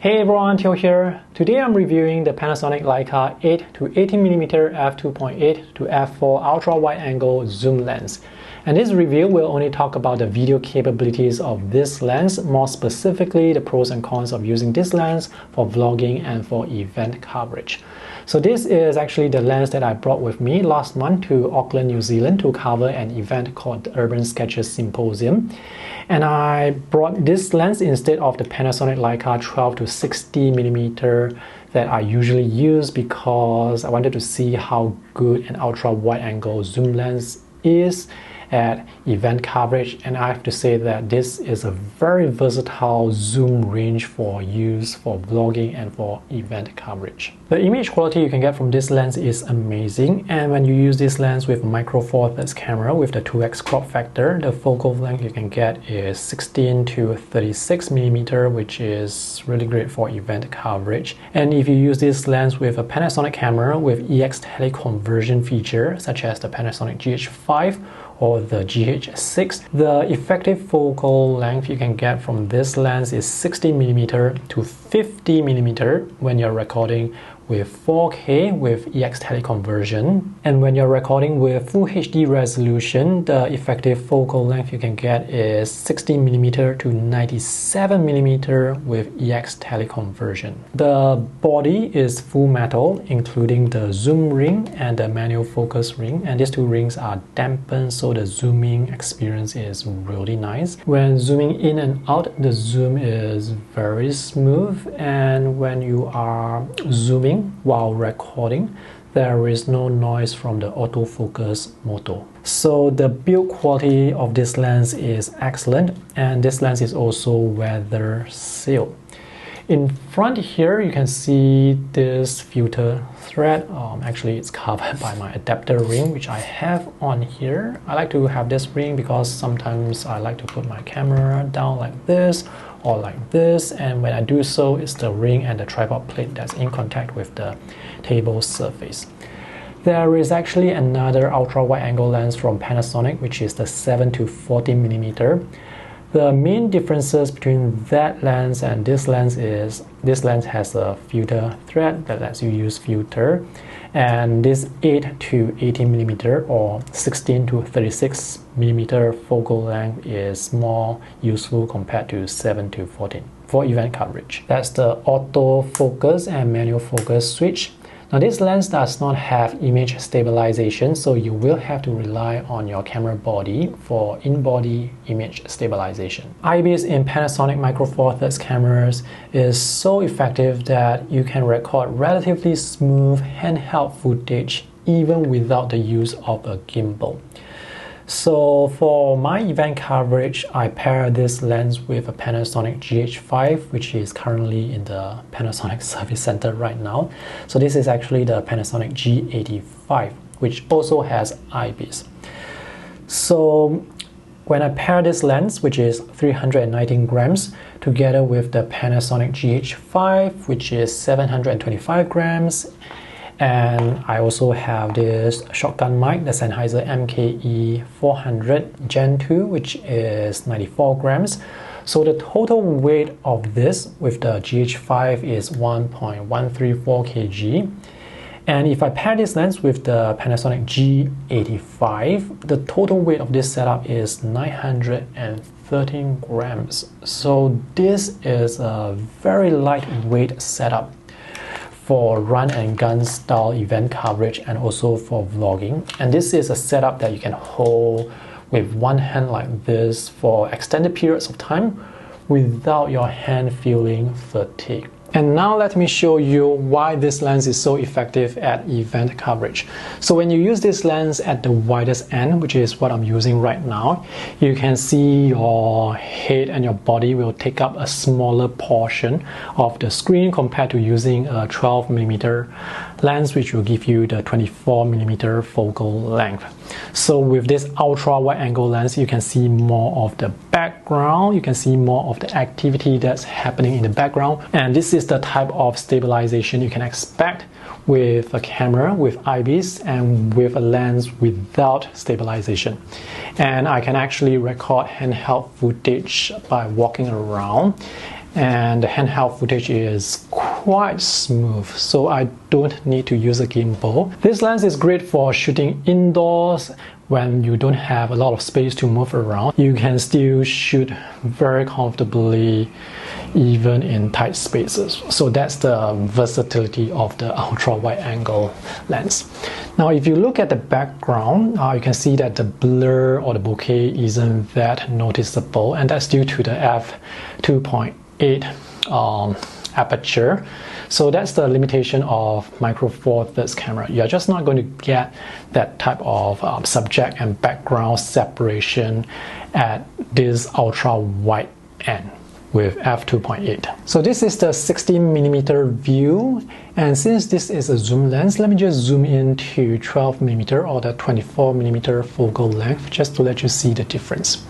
Hey everyone, Theo here. Today I'm reviewing the Panasonic Leica 8 to 18mm f2.8 to f4 ultra wide angle zoom lens. And this review will only talk about the video capabilities of this lens, more specifically the pros and cons of using this lens for vlogging and for event coverage. So this is actually the lens that I brought with me last month to Auckland, New Zealand to cover an event called the Urban Sketches Symposium. And I brought this lens instead of the Panasonic Leica 12 to 60mm that I usually use because I wanted to see how good an ultra wide angle zoom lens is at event coverage, and I have to say that this is a very versatile zoom range for use for vlogging and for event coverage. The image quality you can get from this lens is amazing, and when you use this lens with micro four thirds camera with the 2x crop factor, the focal length you can get is 16 to 36mm, which is really great for event coverage. And if you use this lens with a Panasonic camera with EX teleconversion feature such as the Panasonic GH5 or the GH6, the effective focal length you can get from this lens is 60mm to 50mm when you're recording with 4K with EX teleconversion. And when you're recording with Full HD resolution, the effective focal length you can get is 60mm to 97mm with EX teleconversion. The body is full metal, including the zoom ring and the manual focus ring, and these two rings are dampened, so the zooming experience is really nice. When zooming in and out, the zoom is very smooth, and when you are zooming while recording, there is no noise from the autofocus motor. So the build quality of this lens is excellent, and this lens is also weather sealed. In front here, you can see this filter thread. Actually, it's covered by my adapter ring, which I have on here. I like to have this ring because sometimes I like to put my camera down like this or like this, and when I do so, it's the ring and the tripod plate that's in contact with the table surface. There is actually another ultra wide angle lens from Panasonic, which is the 7 to 40mm. The main differences between that lens and this lens is this lens has a filter thread that lets you use filter, and this 8 to 18mm or 16 to 36mm focal length is more useful compared to 7 to 14 for event coverage. That's the auto focus and manual focus switch. Now this lens does not have image stabilization, so you will have to rely on your camera body for in-body image stabilization. IBIS in Panasonic Micro Four Thirds cameras is so effective that you can record relatively smooth handheld footage even without the use of a gimbal. So for my event coverage, I pair this lens with a Panasonic GH5, which is currently in the Panasonic Service Center right now. So this is actually the Panasonic G85, which also has IBIS. So when I pair this lens, which is 319 grams, together with the Panasonic GH5, which is 725 grams, and I also have this shotgun mic, the Sennheiser MKE 400 Gen 2, which is 94 grams. So the total weight of this with the GH5 is 1.134 kg. And if I pair this lens with the Panasonic G85, the total weight of this setup is 913 grams. So this is a very lightweight setup for run and gun style event coverage and also for vlogging. And this is a setup that you can hold with one hand like this for extended periods of time without your hand feeling fatigued. And now let me show you why this lens is so effective at event coverage. So when you use this lens at the widest end, which is what I'm using right now, you can see your head and your body will take up a smaller portion of the screen compared to using a 12mm lens, which will give you the 24mm focal length. So with this ultra wide angle lens, you can see more of the background, you can see more of the activity that's happening in the background, and this is the type of stabilization you can expect with a camera with IBIS and with a lens without stabilization. And I can actually record handheld footage by walking around, and the handheld footage is quite smooth, so I don't need to use a gimbal. This lens is great for shooting indoors when you don't have a lot of space to move around. You can still shoot very comfortably even in tight spaces. So that's the versatility of the ultra wide angle lens. Now if you look at the background, you can see that the blur or the bokeh isn't that noticeable, and that's due to the f2.8 aperture. So that's the limitation of Micro Four Thirds camera. You're just not going to get that type of subject and background separation at this ultra wide end with f2.8. So this is the 16mm view, and since this is a zoom lens, let me just zoom into 12mm or the 24mm focal length just to let you see the difference.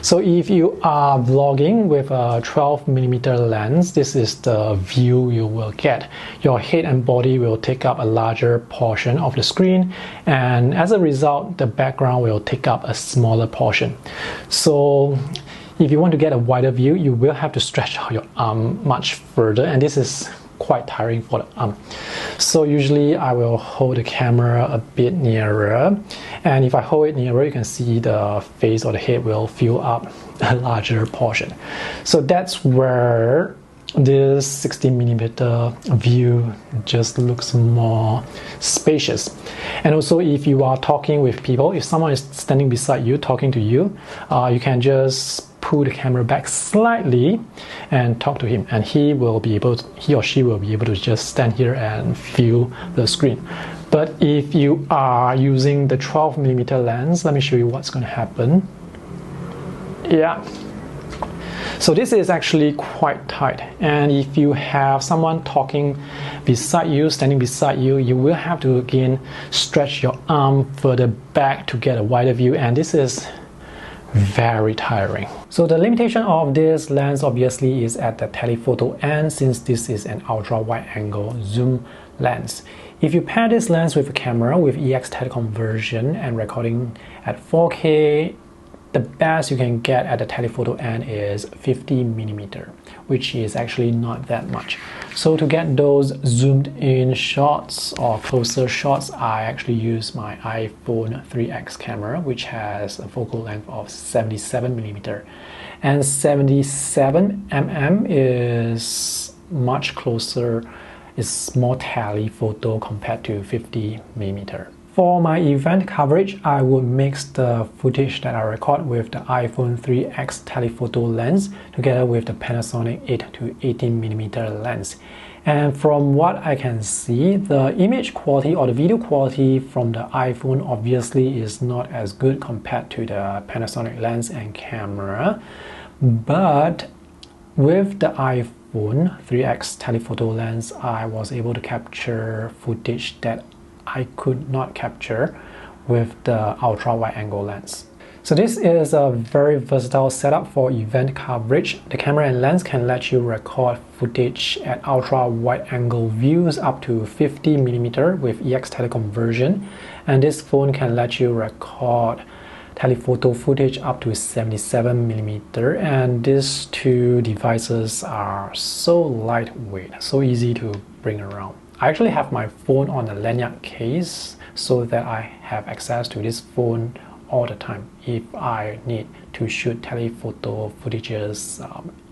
So if you are vlogging with a 12mm lens, this is the view you will get. Your head and body will take up a larger portion of the screen, and as a result, the background will take up a smaller portion. So if you want to get a wider view, you will have to stretch out your arm much further, and this is quite tiring for the arm. So usually I will hold the camera a bit nearer, and if I hold it nearer, you can see the face or the head will fill up a larger portion. So that's where this 16mm view just looks more spacious. And also if you are talking with people, if someone is standing beside you talking to you, you can just pull the camera back slightly and talk to him, and he or she will be able to just stand here and feel the screen. But if you are using the 12mm lens, let me show you what's going to happen. Yeah. So this is actually quite tight, and if you have someone talking beside you, standing beside you, you will have to again stretch your arm further back to get a wider view, and this is very tiring. So the limitation of this lens obviously is at the telephoto end, since this is an ultra wide angle zoom lens. If you pair this lens with a camera with EX telecom version and recording at 4K, the best you can get at the telephoto end is 50mm, which is actually not that much. So to get those zoomed in shots or closer shots, I actually use my iPhone 3X camera, which has a focal length of 77mm. And 77mm is much closer, it's more telephoto compared to 50mm. For my event coverage, I would mix the footage that I record with the iPhone 3X telephoto lens together with the Panasonic 8 to 18mm lens. And from what I can see, the image quality or the video quality from the iPhone obviously is not as good compared to the Panasonic lens and camera. But with the iPhone 3X telephoto lens, I was able to capture footage that I could not capture with the ultra wide angle lens. So this is a very versatile setup for event coverage. The camera and lens can let you record footage at ultra wide angle views up to 50mm with EX telecom version, and this phone can let you record telephoto footage up to 77mm, and these two devices are so lightweight, so easy to bring around. I actually have my phone on a lanyard case so that I have access to this phone all the time if I need to shoot telephoto footages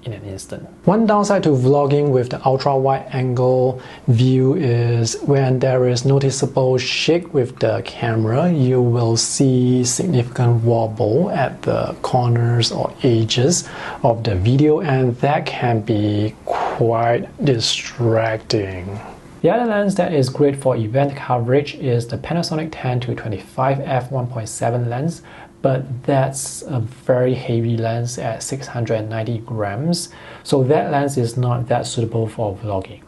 in an instant. One downside to vlogging with the ultra wide angle view is when there is noticeable shake with the camera, you will see significant wobble at the corners or edges of the video, and that can be quite distracting. The other lens that is great for event coverage is the Panasonic 10 to 25 f1.7 lens, but that's a very heavy lens at 690 grams, so that lens is not that suitable for vlogging.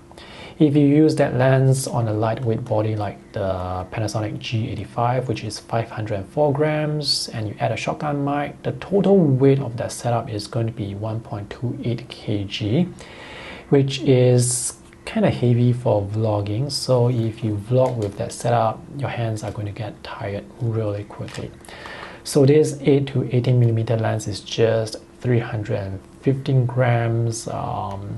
If you use that lens on a lightweight body like the Panasonic G85, which is 504 grams, and you add a shotgun mic, the total weight of that setup is going to be 1.28 kg, which is kind of heavy for vlogging. So if you vlog with that setup, your hands are going to get tired really quickly. So this 8 to 18mm lens is just $350. 15 grams.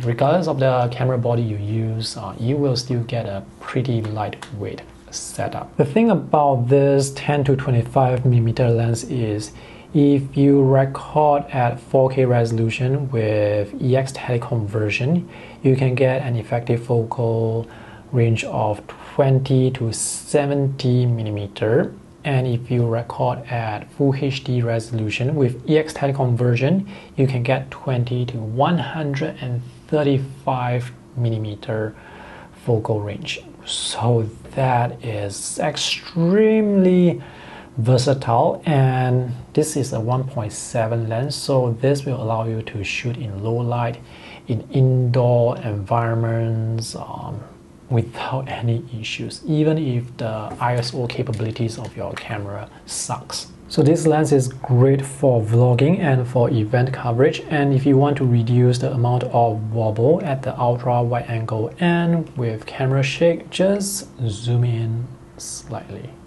Regardless of the camera body you use, you will still get a pretty lightweight setup. The thing about this 10 to 25 millimeter lens is if you record at 4K resolution with EX-static conversion, you can get an effective focal range of 20 to 70 millimeter. And if you record at Full HD resolution with EX-static conversion, you can get 20 to 135 millimeter focal range. So that is extremely versatile, and this is a 1.7 lens, so this will allow you to shoot in low light in indoor environments without any issues, even if the ISO capabilities of your camera sucks. So this lens is great for vlogging and for event coverage, and if you want to reduce the amount of wobble at the ultra wide angle and with camera shake, just zoom in slightly.